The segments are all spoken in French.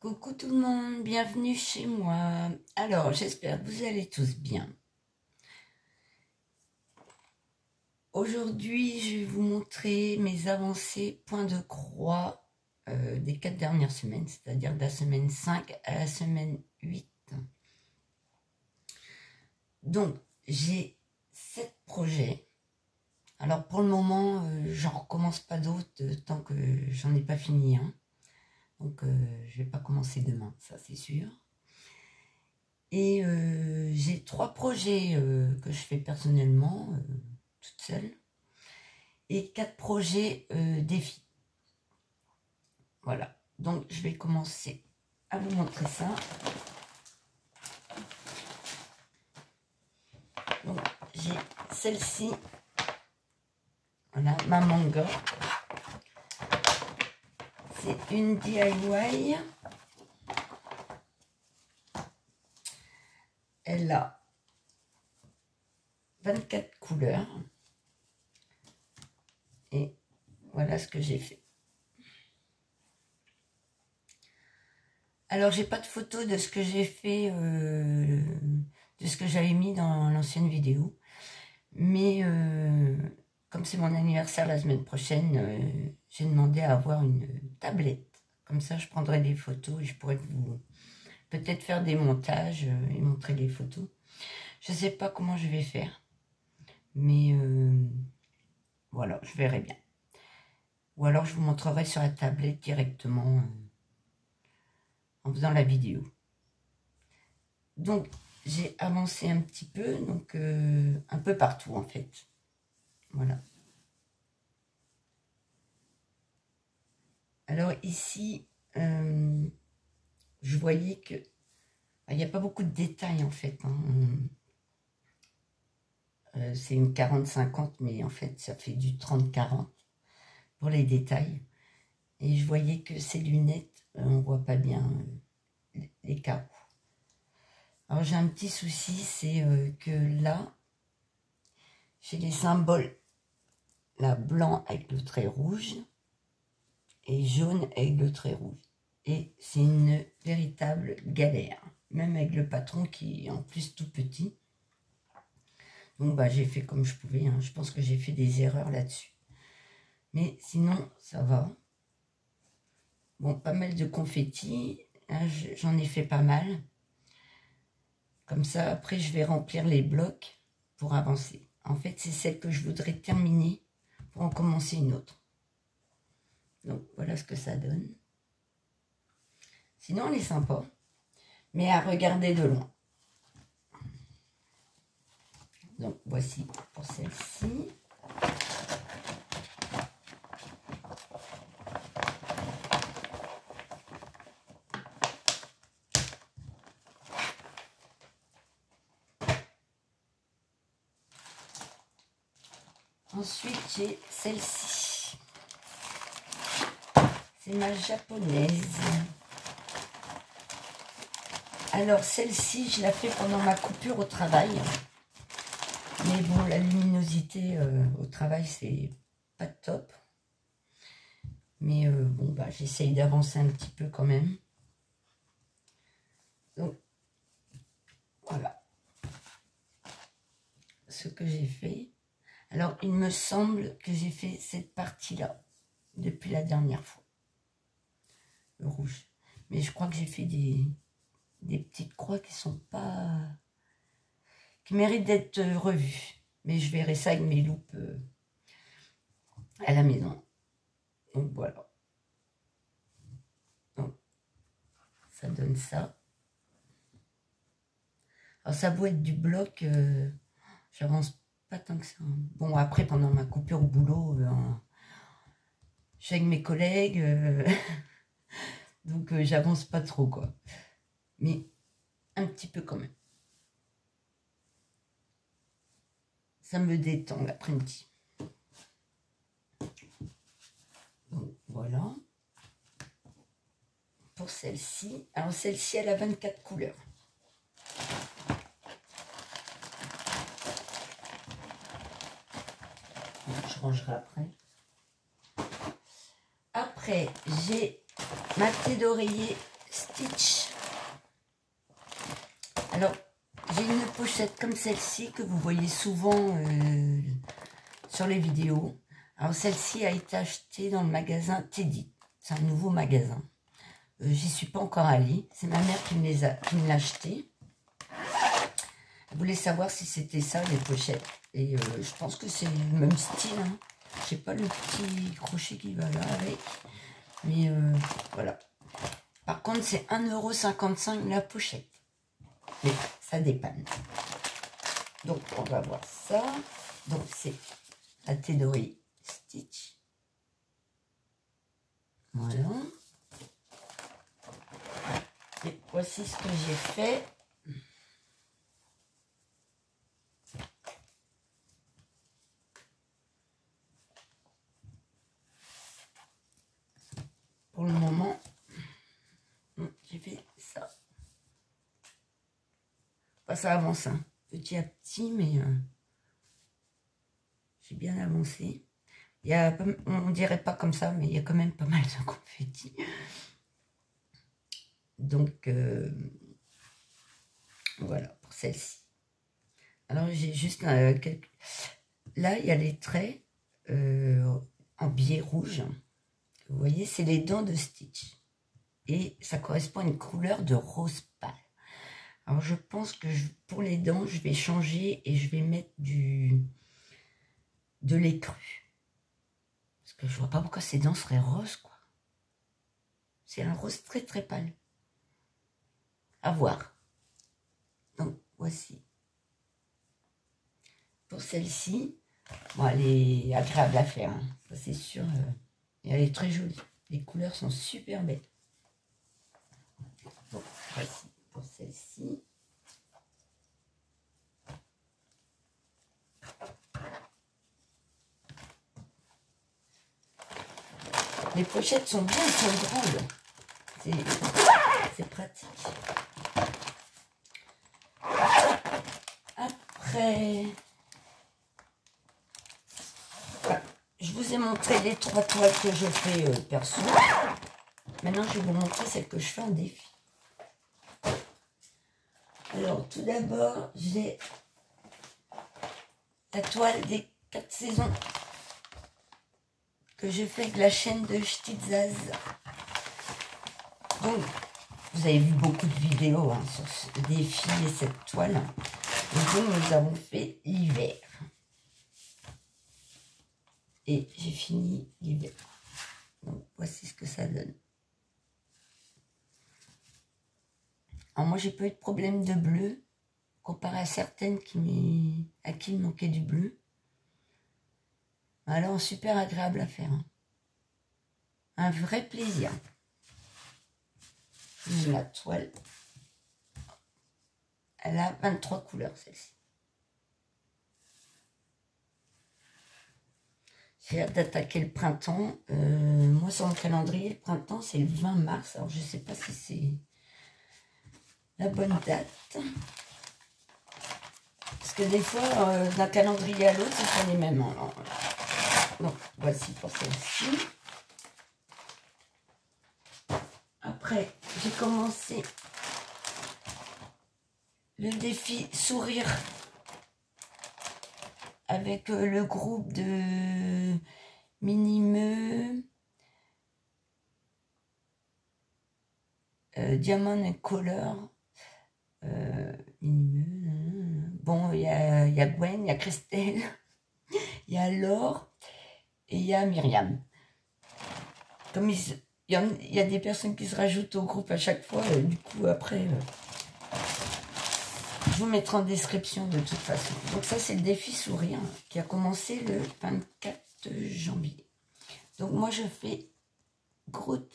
Coucou tout le monde, bienvenue chez moi. Alors, j'espère que vous allez tous bien. Aujourd'hui, je vais vous montrer mes avancées point de croix des 4 dernières semaines, c'est-à-dire de la semaine 5 à la semaine 8. Donc, j'ai 7 projets. Alors, pour le moment, j'en recommence pas d'autres tant que j'en ai pas fini un. Donc, je vais pas commencer demain, ça c'est sûr. Et j'ai 3 projets que je fais personnellement, toute seule. Et 4 projets défis. Voilà. Donc, je vais commencer à vous montrer ça. Donc, j'ai celle-ci. Voilà, ma manga. C'est une DIY. Elle a 24 couleurs. Et voilà ce que j'ai fait. Alors, j'ai pas de photo de ce que j'ai fait, de ce que j'avais mis dans l'ancienne vidéo. Mais comme c'est mon anniversaire la semaine prochaine, j'ai demandé à avoir une tablette. Comme ça, je prendrai des photos et je pourrais vous peut-être faire des montages et montrer les photos. Je sais pas comment je vais faire. Mais voilà, je verrai bien. Ou alors, je vous montrerai sur la tablette directement en faisant la vidéo. Donc, j'ai avancé un petit peu, donc un peu partout en fait. Voilà. Alors ici, je voyais que il n'y a pas beaucoup de détails en fait. C'est une 40-50, mais en fait, ça fait du 30-40 pour les détails. Et je voyais que ces lunettes, on voit pas bien les carreaux. Alors j'ai un petit souci, c'est que là, j'ai les symboles, là, blanc avec le trait rouge et jaune avec le trait rouge. Et c'est une véritable galère, même avec le patron qui est en plus tout petit. Donc bah, j'ai fait comme je pouvais, hein. Je pense que j'ai fait des erreurs là-dessus. Mais sinon, ça va. Bon, pas mal de confettis, hein, j'en ai fait pas mal. Comme ça, après, je vais remplir les blocs pour avancer. En fait, c'est celle que je voudrais terminer pour en commencer une autre. Donc, voilà ce que ça donne. Sinon, elle est sympa, mais à regarder de loin. Donc, voici pour celle-ci. Ensuite, j'ai celle-ci. C'est ma japonaise. Alors, celle-ci, je la fais pendant ma coupure au travail. Mais bon, la luminosité au travail, c'est pas top. Mais bon, bah, j'essaye d'avancer un petit peu quand même. Donc, voilà ce que j'ai fait. Alors, il me semble que j'ai fait cette partie-là depuis la dernière fois. Le rouge. Mais je crois que j'ai fait des petites croix qui sont pas... qui méritent d'être revues. Mais je verrai ça avec mes loupes à la maison. Donc, voilà. Donc, ça donne ça. Alors, ça doit être du bloc... j'avance pas tant que ça. Bon, après, pendant ma coupure au boulot, je suis avec mes collègues, donc j'avance pas trop, quoi. Mais un petit peu quand même. Ça me détend l'après-midi. Donc, voilà. Pour celle-ci. Alors, celle-ci, elle a 24 couleurs. Je rangerai après. Après, j'ai ma clé d'oreiller Stitch. Alors, j'ai une pochette comme celle-ci que vous voyez souvent sur les vidéos. Alors, celle-ci a été achetée dans le magasin Teddy. C'est un nouveau magasin. J'y suis pas encore allée. C'est ma mère qui me l'a acheté. Elle voulait savoir si c'était ça, les pochettes. Et je pense que c'est le même style. Hein. Je sais pas le petit crochet qui va là avec. Mais voilà. Par contre, c'est 1,55 € la pochette. Mais ça dépanne. Donc, on va voir ça. Donc, c'est la Teddy Stitch. Voilà. Et voici ce que j'ai fait. Pour le moment, j'ai fait ça. Enfin, ça avance, hein, petit à petit, mais j'ai bien avancé. Il y a, on dirait pas comme ça, mais il y a quand même pas mal de confettis. Donc, voilà, pour celle-ci. Alors, j'ai juste quelques... Là, il y a les traits en biais rouge. Vous voyez, c'est les dents de Stitch. Et ça correspond à une couleur de rose pâle. Alors, je pense que pour les dents, je vais changer et je vais mettre de l'écru. Parce que je vois pas pourquoi ces dents seraient roses, quoi. C'est un rose très, très pâle. À voir. Donc, voici. Pour celle-ci, bon, elle est agréable à faire, hein. Ça c'est sûr. Et elle est très jolie. Les couleurs sont super belles. Bon, voici pour celle-ci. Les pochettes sont bien, elles sont grandes. C'est pratique. Après, je vous ai montré les 3 toiles que je fais perso. Maintenant, je vais vous montrer celle que je fais en défi. Alors, tout d'abord, j'ai la toile des 4 saisons que je fais avec la chaîne de Stitzaz. Donc, vous avez vu beaucoup de vidéos hein, sur ce défi et cette toile. Et donc, nous avons fait l'hiver. Et j'ai fini l'hiver. Donc, voici ce que ça donne. Alors, moi, j'ai pas eu de problème de bleu, comparé à certaines à qui il manquait du bleu. Alors, super agréable à faire. Hein. Un vrai plaisir. La toile, elle a 23 couleurs, celle-ci. J'ai hâte d'attaquer le printemps. Moi, sur mon calendrier, le printemps, c'est le 20 mars. Alors, je ne sais pas si c'est la bonne date. Parce que des fois, d'un calendrier à l'autre, ce sont les mêmes. Alors, donc, voici pour celle-ci. Après, j'ai commencé le défi sourire avec le groupe de Minimeux, Diamond and Color. Minimeux. Bon, il y a Gwen, il y a Christelle, il y a Laure et il y a Myriam. Comme il y a des personnes qui se rajoutent au groupe à chaque fois, du coup après, je vous mettrai en description de toute façon. Donc ça c'est le défi sourire qui a commencé le 24 janvier. Donc moi je fais Groot.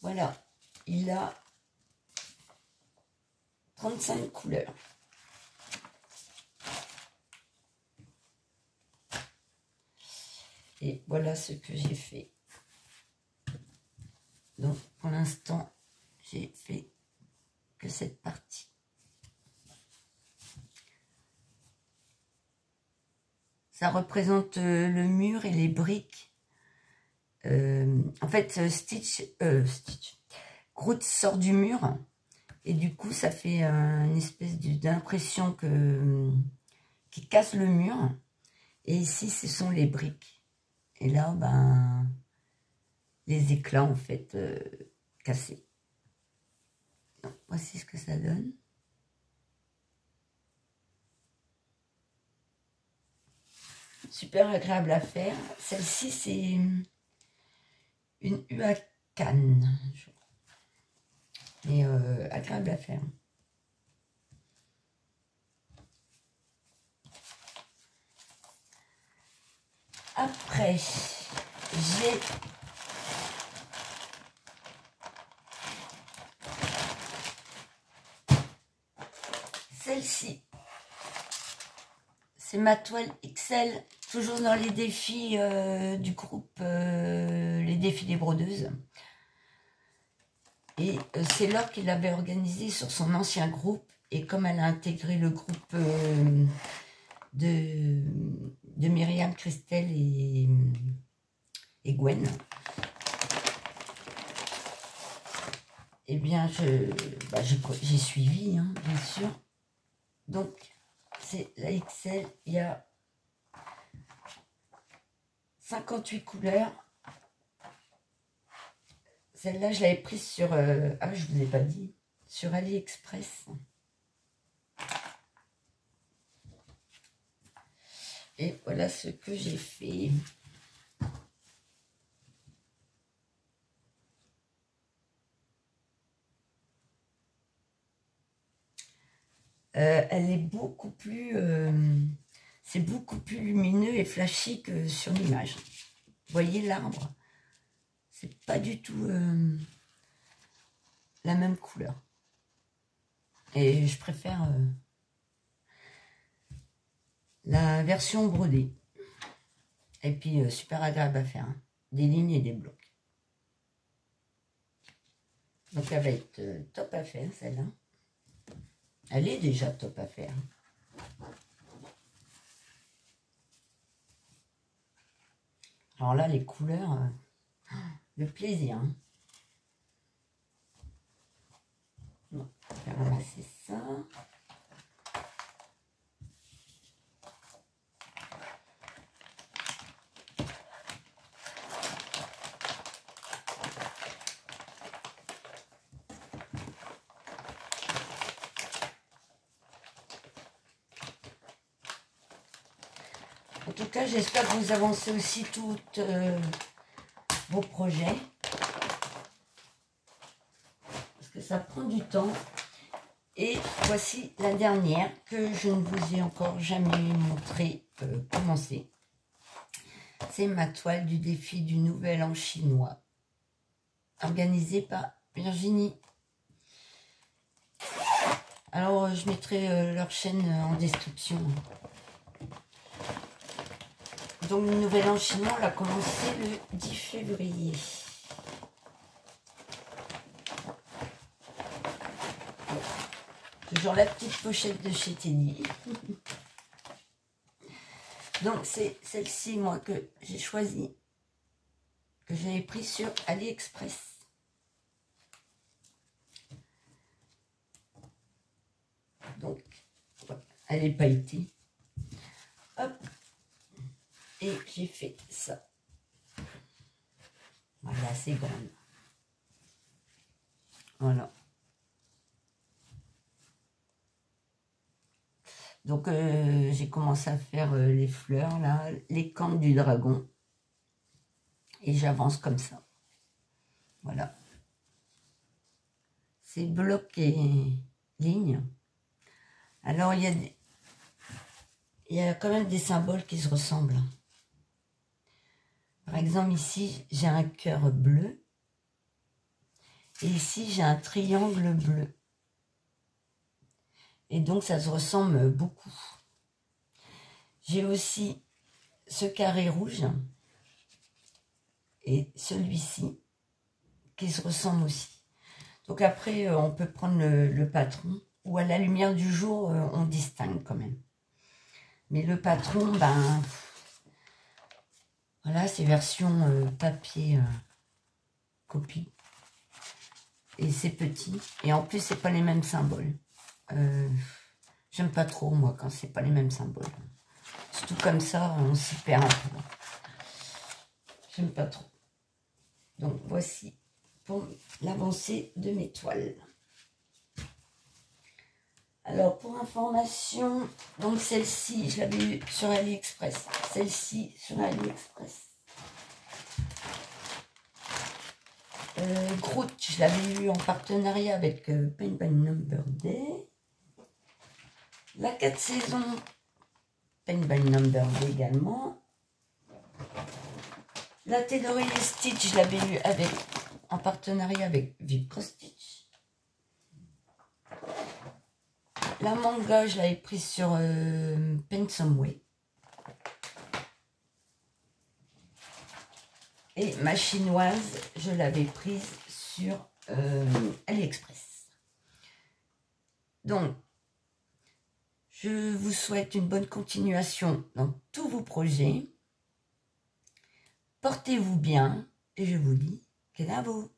Voilà, il a 35 couleurs. Et voilà ce que j'ai fait. Donc pour l'instant, j'ai fait que cette partie. Ça représente le mur et les briques En fait, Groot sort du mur et du coup, ça fait une espèce d'impression qui casse le mur. Et ici, ce sont les briques. Et là, ben, les éclats, en fait, cassés. Donc, voici ce que ça donne. Super agréable à faire. Celle-ci, c'est une UA canne. Mais agréable à faire. Après, j'ai celle-ci. C'est ma toile XL, toujours dans les défis du groupe Les Défis des Brodeuses. Et c'est Laure qui l'avait organisé sur son ancien groupe. Et comme elle a intégré le groupe de Myriam, Christelle et Gwen, eh bien, j'ai suivi, hein, bien sûr. Donc, c'est la XL, il y a 58 couleurs. Celle-là, je l'avais prise sur... ah, je vous ai pas dit. Sur AliExpress. Et voilà ce que j'ai fait. Elle est beaucoup plus... c'est beaucoup plus lumineux et flashy que sur l'image. Vous voyez l'arbre? C'est pas du tout la même couleur. Et je préfère la version brodée. Et puis super agréable à faire. Hein. Des lignes et des blocs. Donc elle va être top à faire celle-là. Elle est déjà top à faire. Alors là, les couleurs, le plaisir. Hein. Bon, on va ramasser ça. En tout cas, j'espère que vous avancez aussi tous vos projets. Parce que ça prend du temps. Et voici la dernière que je ne vous ai encore jamais montré commencer. C'est ma toile du défi du Nouvel An chinois. Organisée par Virginie. Alors, je mettrai leur chaîne en description. Donc, le Nouvel An chinois, on l'a commencé le 10 février. Toujours la petite pochette de chez Teddy. Donc, c'est celle-ci, moi, que j'ai choisie. Que j'avais pris sur AliExpress. Donc, elle est pailletée. Hop. Et j'ai fait ça. Voilà, c'est grande. Voilà. Donc, j'ai commencé à faire les fleurs, là, les cornes du dragon. Et j'avance comme ça. Voilà. C'est bloc et ligne. Alors, il y a quand même des symboles qui se ressemblent. Par exemple, ici, j'ai un cœur bleu. Et ici, j'ai un triangle bleu. Et donc, ça se ressemble beaucoup. J'ai aussi ce carré rouge et celui-ci qui se ressemblent aussi. Donc après, on peut prendre le patron ou à la lumière du jour, on distingue quand même. Mais le patron, ben, Voilà, c'est version papier copie. Et c'est petit. Et en plus, c'est pas les mêmes symboles. J'aime pas trop, moi, quand c'est pas les mêmes symboles. Surtout comme ça, on s'y perd un peu. J'aime pas trop. Donc, voici pour l'avancée de mes toiles. Alors, pour information, donc celle-ci, je l'avais eu sur AliExpress. Celle-ci, sur AliExpress. Groot, je l'avais eu en partenariat avec Paint by Number Day. La 4 saisons, Paint by Number Day également. La thé d'oreiller Stitch, je l'avais eu en partenariat avec Vipro Stitch. La manga, je l'avais prise sur Paint Some Way. Et ma chinoise, je l'avais prise sur AliExpress. Donc, je vous souhaite une bonne continuation dans tous vos projets. Portez-vous bien et je vous dis que là-haut.